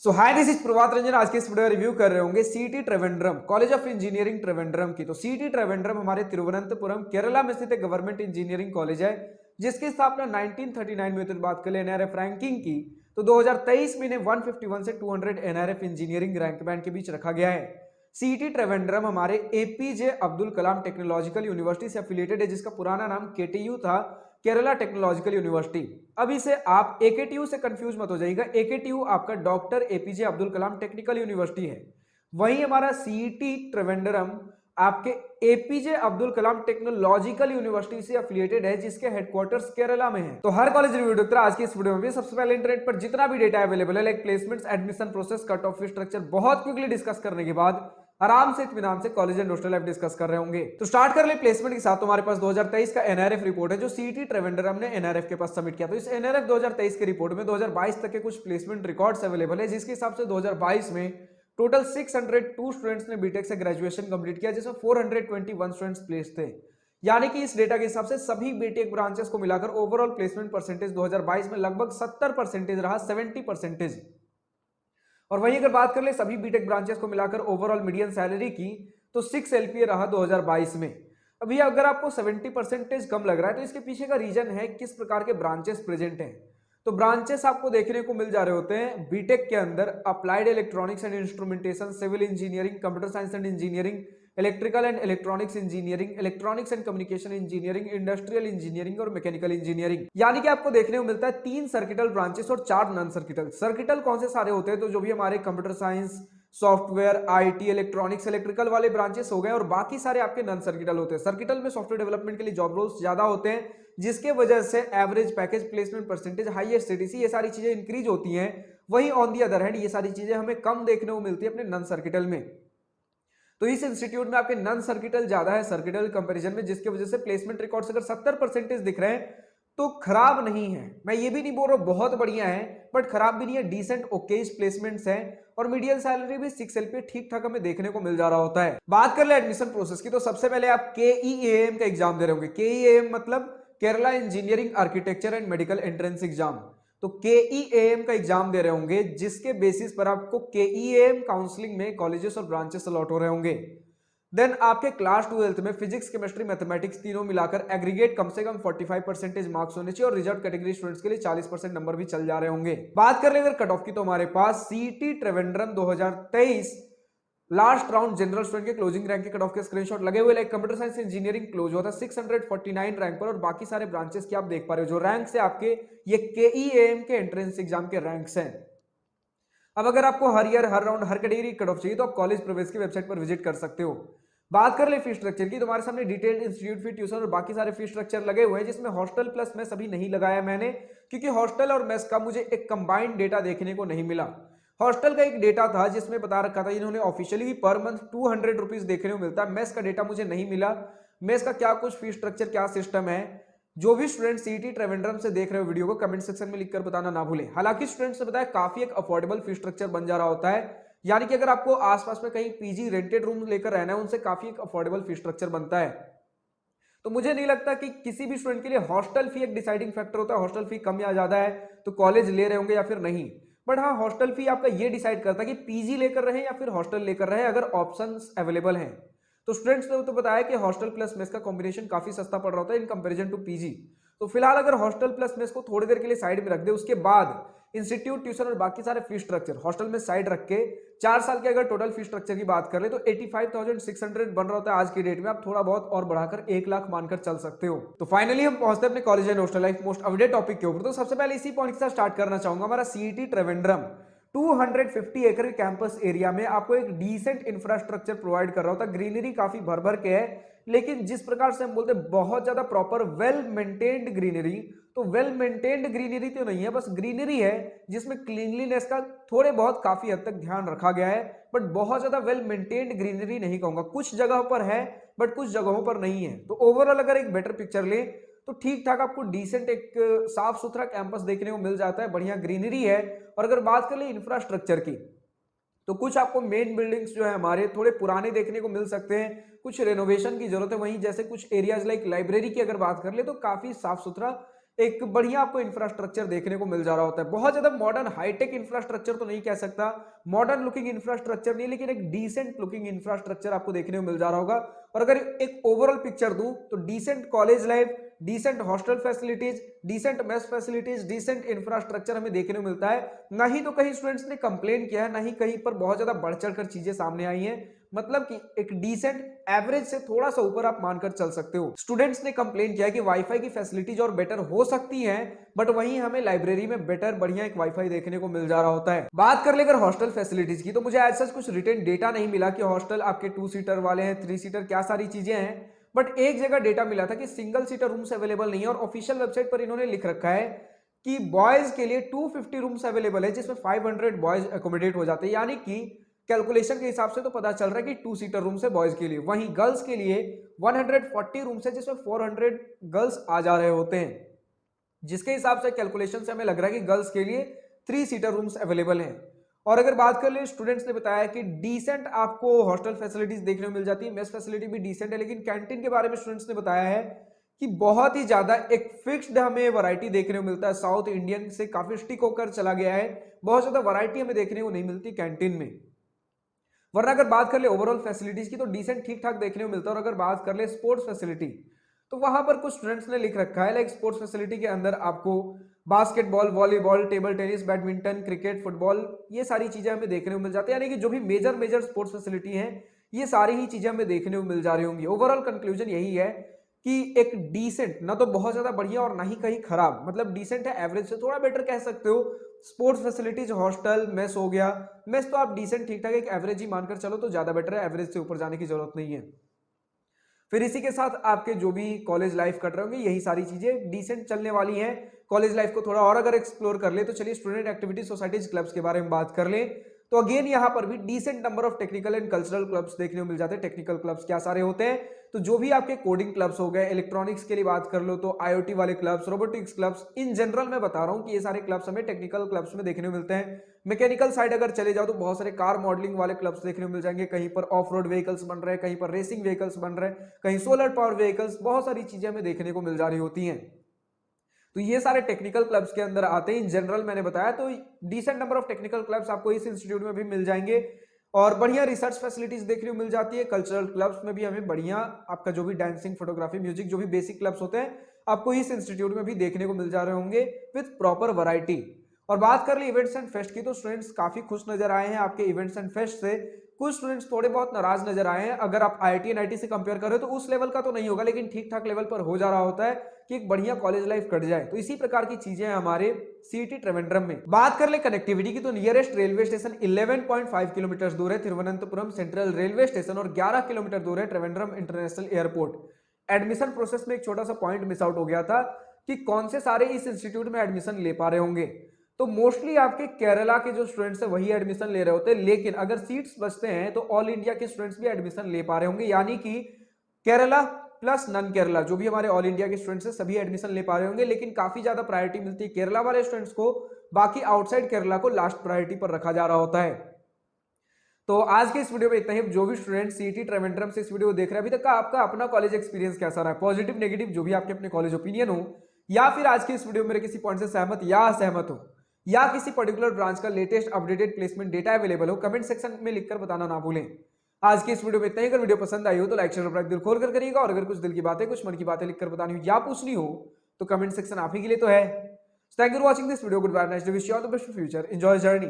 So hi, this is Prabhat Ranjan. आज के इस वीडियो रिव्यू कर रहे होंगे CET Trivandrum, college of engineering Trivandrum की। तो सीईटी त्रिवेंद्रम हमारे तिरुवनंतपुरम केरला में स्थित एक गवर्नमेंट इंजीनियरिंग कॉलेज है, जिसकी स्थापना 1939 में। तो बात कर ले एनआरएफ रैंकिंग की, तो 2023 में इन्हें 151 से 200 एनआरएफ इंजीनियरिंग रैंक बैंड के बीच रखा गया है। सीईटी त्रिवेंद्रम हमारे APJ Abdul Kalam technological university से एफिलिएटेड है, जिसका पुराना नाम केटीयू था, केरला टेक्नोलॉजिकल यूनिवर्सिटी। अब इसे आप एकेटीयू से कंफ्यूज मत हो जाइएगा। एकेटीयू आपका doctor APJ Abdul Kalam technical university है। वहीं हमारा सीईटी त्रिवेंद्रम आपके APJ Abdul Kalam technological university से एफिलिएटेड है, जिसके हेडक्वार्टर्स केरला में है। तो हर कॉलेज रिव्यू डॉक्टर आज की इस वीडियो में भी सबसे पहले इंटरनेट पर जितना भी डेटा अवेलेबल है, like placements, admission process, cut off structure, बहुत क्विकली डिस्कस करने के बाद आराम से इत्मीनान से college and hostel life discuss कर रहे होंगे। तो स्टार्ट कर ले प्लेसमेंट के साथ। तो हमारे पास 2023 का एनआरएफ रिपोर्ट है, जो सीईटी त्रिवेंद्रम ने एनआरएफ के पास सबमिट किया। तो इस एनआरएफ 2023 के रिपोर्ट में 2022 तक के कुछ प्लेसमेंट रिकॉर्ड्स अवेलेबल है, जिसके हिसाब से 2022 में टोटल 602 स्टूडेंट्स ने बीटेक से ग्रेजुएशन कंप्लीट किया, जिसमें 421 स्टूडेंट्स प्लेस थे। यानी कि इस डेटा के हिसाब से सभी बीटेक ब्रांचेस को मिलाकर ओवरऑल प्लेसमेंट परसेंटेज 2022 में लगभग 70% रहा, 70%। और वहीं अगर बात कर ले सभी बीटेक ब्रांचेस को मिलाकर ओवरऑल मीडियन सैलरी की, तो 6 एलपीए रहा 2022 में। अभी अगर आपको 70% कम लग रहा है, तो इसके पीछे का रीजन है किस प्रकार के ब्रांचेस प्रेजेंट हैं। तो ब्रांचेस आपको देखने को मिल जा रहे होते हैं बीटेक के अंदर: applied electronics and instrumentation, civil engineering, computer science and engineering, electrical and electronics engineering, electronics and communication engineering, industrial engineering और मैकेनिकल इंजीनियरिंग। यानी कि आपको देखने को मिलता है 3 सर्किटल ब्रांचेस और 4 नॉन सर्किटल। सर्किटल कौन से सारे होते हैं? तो जो भी हमारे computer science, software, IT, electronics, electrical वाले ब्रांचेस हो गए, और बाकी सारे आपके नॉन सर्किटल होते हैं। सर्किटल में सॉफ्टवेयर डेवलपमेंट के लिए जॉब रोल्स ज्यादा होते हैं, जिसके वजह से average package, placement percentage, highest CTC, ये सारी चीजें इंक्रीज होती हैं। वहीं ऑन दी अदर हैंड ये सारी चीजें हमें कम देखने को मिलती है अपने नॉन सर्किटल में। तो इस इंस्टीट्यूट में आपके नॉन सर्किटल ज्यादा है सर्किटल कंपैरिजन में, जिसकी वजह से प्लेसमेंट रिकॉर्ड्स अगर 70% दिख रहे हैं तो खराब नहीं है। मैं ये भी नहीं बोल रहा हूं बहुत बढ़िया है, बट खराब भी नहीं है, डिसेंट ओकेज प्लेसमेंट्स हैं। और मीडियन सैलरी भी 6 एलपीए ठीक ठाक हमें देखने को मिल जा रहा होता है। बात कर ले एडमिशन प्रोसेस की, तो सबसे पहले आप केईएएम का एग्जाम दे रहे होंगे। केईएएम मतलब Kerala engineering architecture and medical entrance exam. तो केईएएम का एग्जाम दे रहे होंगे, जिसके बेसिस पर आपको केईएएम काउंसलिंग में कॉलेजेस और ब्रांचेस अलॉट हो रहे होंगे। देन आपके क्लास 12th में फिजिक्स, केमिस्ट्री, मैथमेटिक्स तीनों मिलाकर एग्रीगेट कम से कम 45% मार्क्स होने चाहिए, और रिजर्व कैटेगरी स्टूडेंट्स के लिए 40% नंबर भी चल जा रहे होंगे। बात कर ले अगर कट ऑफ की, तो हमारे पास CET Trivandrum 2023 last round general student के क्लोजिंग रैंक के कट ऑफ के स्क्रीनशॉट लगे हुए। Like computer science engineering close हुआ था 649 रैंक पर, और बाकी सारे ब्रांचेस की आप देख पा रहे हो जो रैंक्स है आपके, ये केईएएम के एंट्रेंस एग्जाम के रैंक्स हैं। अब अगर आपको हर ईयर, हर राउंड, हर कैटेगरी कट ऑफ चाहिए, तो आप कॉलेज प्रवेश की वेबसाइट पर विजिट कर सकते हो। बात कर ले फी स्ट्रक्चर की, तो हमारे सामने डिटेल्ड इंस्टीट्यूट फी, ट्यूशन और बाकी सारे फी स्ट्रक्चर लगे हुए हैं, जिसमें हॉस्टल प्लस मेस अभी नहीं लगाया मैंने, क्योंकि हॉस्टल और मेस का मुझे एक कंबाइंड डेटा देखने को नहीं मिला। हॉस्टल का एक डेटा था जिसमें बता रखा था इन्होंने ऑफिशियली पर मंथ 200 रुपीज देखने को मिलता है। मेस का डेटा मुझे नहीं मिला। मेस का क्या कुछ फी स्ट्रक्चर, क्या सिस्टम है, जो भी स्टूडेंट सीईटी त्रिवेंद्रम से देख रहे हो वीडियो को, कमेंट सेक्शन में लिखकर बताना ना भूलें। हालांकि स्टूडेंट्स ने बताया काफी एक अफोर्डेबल फी स्ट्रक्चर बन जा रहा होता है, यानी कि अगर आपको आसपास में कहीं पीजी रेंटेड रूम लेकर रहना है, उनसे काफी एक अफोर्डेबल फी स्ट्रक्चर बनता है। तो मुझे नहीं लगता कि किसी भी स्टूडेंट के लिए हॉस्टल फी एक डिसाइडिंग फैक्टर होता है। हॉस्टल फी कम या ज्यादा है तो कॉलेज ले रहे होंगे या फिर नहीं, बट हाँ, हॉस्टल फी आपका ये डिसाइड करता है कि पीजी लेकर रहे या फिर हॉस्टल लेकर रहे, अगर ऑप्शंस अवेलेबल हैं। तो स्टूडेंट्स ने तो बताया कि हॉस्टल प्लस मेस का कॉम्बिनेशन काफी सस्ता पड़ रहा होता है इन कंपेरिजन टू पीजी। तो फिलहाल अगर हॉस्टल प्लस मेस को थोड़ी देर के लिए साइड में रख दे, उसके बाद इंस्टीट्यूट, ट्यूशन और बाकी सारे फी स्ट्रक्चर हॉस्टल में साइड रख के 4 साल के अगर टोटल फी स्ट्रक्चर की बात कर ले, तो 85,600 बन रहा होता है आज की डेट में। आप थोड़ा बहुत और बढ़ाकर 1 लाख मानकर चल सकते हो। तो फाइनली हम पहुंचते हैं अपने college and hostel life most update topic के ऊपर। तो सबसे पहले इसी पॉइंट के साथ स्टार्ट करना चाहूंगा। हमारा सीईटी त्रिवेंद्रम 250 एकड़ के कैंपस एरिया में आपको एक डिसेंट इंफ्रास्ट्रक्चर प्रोवाइड कर रहा होता है। ग्रीनरी काफी भर भर के है, लेकिन जिस प्रकार से हम बोलते हैं बहुत ज्यादा प्रॉपर वेल मेंटेन्ड ग्रीनरी, तो वेल मेंटेन्ड ग्रीनरी तो नहीं है, बस ग्रीनरी है जिसमें क्लीनलीनेस का थोड़े बहुत काफी हद तक ध्यान रखा गया है, बट बहुत ज्यादा वेल मेंटेन्ड ग्रीनरी नहीं कहूंगा। कुछ जगहों पर है बट कुछ जगहों पर नहीं है। तो ओवरऑल अगर एक बेटर पिक्चर ले, तो ठीक ठाक आपको डिसेंट एक साफ सुथरा कैंपस देखने को मिल जाता है, बढ़िया ग्रीनरी है। और अगर बात कर ले इंफ्रास्ट्रक्चर की, तो कुछ आपको मेन बिल्डिंग्स जो है हमारे थोड़े पुराने देखने को मिल सकते हैं, कुछ रेनोवेशन की जरूरत है। वहीं जैसे कुछ एरियाज लाइक लाइब्रेरी की अगर बात कर ले, तो काफी साफ सुथरा एक बढ़िया आपको इंफ्रास्ट्रक्चर देखने को मिल जा रहा होता है। बहुत ज्यादा मॉडर्न हाईटेक इंफ्रास्ट्रक्चर तो नहीं कह सकता, मॉडर्न लुकिंग इंफ्रास्ट्रक्चर नहीं, लेकिन एक डिसेंट लुकिंग इंफ्रास्ट्रक्चर आपको देखने को मिल जा रहा होगा। और अगर एक ओवरऑल पिक्चर दूं तो decent college life, decent hostel facilities, decent mess facilities, decent infrastructure हमें देखने को मिलता है। ना ही तो कहीं स्टूडेंट्स ने कंप्लेन किया है, ना ही कहीं पर बहुत ज्यादा बढ़ चढ़कर चीजें सामने आई हैं। मतलब कि एक डिसेंट एवरेज से थोड़ा सा ऊपर आप मानकर चल सकते हो। स्टूडेंट्स ने कंप्लेन किया है कि वाईफाई की फैसिलिटीज और बेटर हो सकती हैं, बट वहीं हमें लाइब्रेरी में बेटर बढ़िया एक वाईफाई देखने को मिल जा रहा होता है। बात कर ले अगर हॉस्टल फैसिलिटीज की, तो मुझे एज सच कुछ रिटन डेटा नहीं मिला कि हॉस्टल आपके 2 सीटर वाले हैं, 3 सीटर, क्या सारी चीजें हैं। बट एक जगह डेटा मिला था कि सिंगल सीटर रूम्स अवेलेबल नहीं है, और ऑफिशियल वेबसाइट पर इन्होंने लिख रखा है कि बॉयज के लिए 250 रूम्स अवेलेबल है, जिसमें 500 बॉयज अकोमोडेट हो जाते हैं। यानी कि कैलकुलेशन के हिसाब से तो पता चल रहा है कि 2 सीटर रूम्स है बॉयज के लिए। वहीं गर्ल्स के लिए 140 रूम्स है, जिसमें 400 गर्ल्स आ जा रहे होते हैं, जिसके हिसाब से कैलकुलेशन से हमें लग रहा है कि गर्ल्स के लिए 3 सीटर रूम्स अवेलेबल हैं। और अगर बात कर ले, स्टूडेंट्स ने बताया कि डिसेंट आपको हॉस्टल फैसिलिटीज देखने को मिल जाती है, मेस फैसिलिटी भी डिसेंट है, लेकिन कैंटीन के बारे में स्टूडेंट्स ने बताया है कि बहुत ही ज्यादा एक फिक्स्ड हमें वैरायटी देखने को मिलता है। साउथ इंडियन से काफी स्टिक होकर चला गया है, बहुत ज्यादा वैरायटी हमें देखने को नहीं मिलती कैंटीन में। वरना अगर बात कर ले ओवरऑल फैसिलिटीज की, तो डिसेंट ठीक ठाक देखने को मिलता है। और अगर बात कर ले स्पोर्ट्स फैसिलिटी, तो वहां पर कुछ स्टूडेंट्स ने लिख रखा है लाइक स्पोर्ट्स फैसिलिटी के अंदर आपको basketball, volleyball, table tennis, badminton, cricket, football, ये सारी चीजें हमें देखने को मिल जाती है। यानी कि जो भी मेजर मेजर स्पोर्ट्स फैसिलिटी है, ये सारी ही चीजें हमें देखने को मिल जा रही होंगी। ओवरऑल कंक्लूजन यही है कि एक डिसेंट, ना तो बहुत ज्यादा बढ़िया और ना ही कहीं खराब, मतलब डिसेंट है, एवरेज से थोड़ा बेटर कह सकते हो। स्पोर्ट्स फैसिलिटीज, हॉस्टल, मेस हो गया, मेस तो आप डिसेंट ठीक ठाक एक एवरेज ही मानकर चलो तो ज्यादा बेटर है, एवरेज से ऊपर जाने की जरूरत नहीं है। फिर इसी के साथ आपके जो भी कॉलेज लाइफ कट रहे होंगे, यही सारी चीजें डिसेंट चलने वाली हैं। कॉलेज लाइफ को थोड़ा और अगर एक्सप्लोर कर ले, तो चलिए स्टूडेंट एक्टिविटी सोसाइटीज क्लब्स के बारे में बात कर ले। तो अगेन यहाँ पर भी decent number of technical and cultural clubs देखने को मिल जाते हैं। टेक्निकल क्लब्स क्या सारे होते हैं, तो जो भी आपके कोडिंग क्लब्स हो गए, इलेक्ट्रॉनिक्स के लिए बात कर लो तो आईओटी वाले clubs, robotics clubs, in general मैं बता रहा हूँ कि ये सारे क्लब्स हमें टेक्निकल क्लब्स में देखने को मिलते हैं। मैकेनिकल साइड अगर चले जाओ तो बहुत सारे कार मॉडलिंग वाले क्लब्स देखने को मिल जाएंगे, कहीं पर ऑफ रोड व्हीकल्स बन रहे हैं, कहीं पर रेसिंग व्हीकल्स बन रहे हैं, कहीं सोलर पावर व्हीकल्स, बहुत सारी चीजें हमें देखने को मिल जा रही होती हैं। तो ये सारे टेक्निकल क्लब्स के अंदर आते हैं। इन जनरल मैंने बताया, तो decent number of technical clubs आपको इस इंस्टीट्यूट में भी मिल जाएंगे, और बढ़िया रिसर्च फैसिलिटीज देखने को मिल जाती है। कल्चरल क्लब्स में भी हमें बढ़िया आपका जो भी डांसिंग, फोटोग्राफी, म्यूजिक, जो भी बेसिक क्लब्स होते हैं, आपको इस इंस्टीट्यूट में भी देखने को मिल जा रहे होंगे विद प्रॉपर वैरायटी। और बात कर ली इवेंट्स एंड फेस्ट की, तो स्टूडेंट्स काफी खुश नजर आए हैं आपके इवेंट्स एंड फेस्ट से। कुछ स्टूडेंट्स थोड़े बहुत नाराज नजर आए हैं। अगर आप आईआईटी एनआईटी से कंपेयर करें तो उस लेवल का तो नहीं होगा, लेकिन ठीक ठाक लेवल पर हो जा रहा होता है कि एक बढ़िया कॉलेज लाइफ कट जाए। तो इसी प्रकार की चीजें हैं हमारे सीईटी त्रिवेंद्रम में। बात कर ले कनेक्टिविटी की, तो नियरेस्ट रेलवे स्टेशन 11.5 किलोमीटर दूर है तिरुवनंतपुरम सेंट्रल रेलवे स्टेशन, और 11 किलोमीटर दूर है Trivandrum international airport. Admission process में एक छोटा सा पॉइंट मिस आउट हो गया था कि कौन से सारे इस इंस्टीट्यूट में एडमिशन ले पा रहे होंगे। तो मोस्टली आपके केरला के जो स्टूडेंट्स हैं वही एडमिशन ले रहे होते हैं, लेकिन अगर सीट्स बचते हैं तो ऑल इंडिया के स्टूडेंट्स भी एडमिशन ले पा रहे होंगे। यानी कि केरला प्लस नन केरला, जो भी हमारे ऑल इंडिया के स्टूडेंट्स हैं सभी एडमिशन ले पा रहे होंगे, लेकिन काफी ज्यादा प्रायोरिटी मिलती है केरला वाले स्टूडेंट्स को, बाकी आउटसाइड केरला को लास्ट प्रायोरिटी पर रखा जा रहा होता है। तो आज के इस वीडियो में इतना ही। जो भी स्टूडेंट सीईटी त्रिवेंद्रम से इस वीडियो को देख रहे हैं, अभी तक का आपका अपना कॉलेज एक्सपीरियंस कैसा रहा है, पॉजिटिव नेगेटिव जो भी आपके अपने कॉलेज ओपिनियन हो, या फिर आज के इस वीडियो में मेरे किसी पॉइंट से सहमत या असहमत हो, या किसी पर्टिकुलर ब्रांच का latest updated placement data available हो, कमेंट सेक्शन में लिखकर बताना ना भूलें। आज की इस वीडियो में इतना ही। अगर वीडियो पसंद आई हो तो लाइक शेयर और दिल खोल कर करिएगा, और अगर कुछ दिल की बातें, कुछ मन की बातें लिखकर बतानी हो या पूछनी हो तो कमेंट सेक्शन आप ही के लिए तो है। Thank you for watching this video. Good bye, nice to wish you all the best for future, enjoy journey.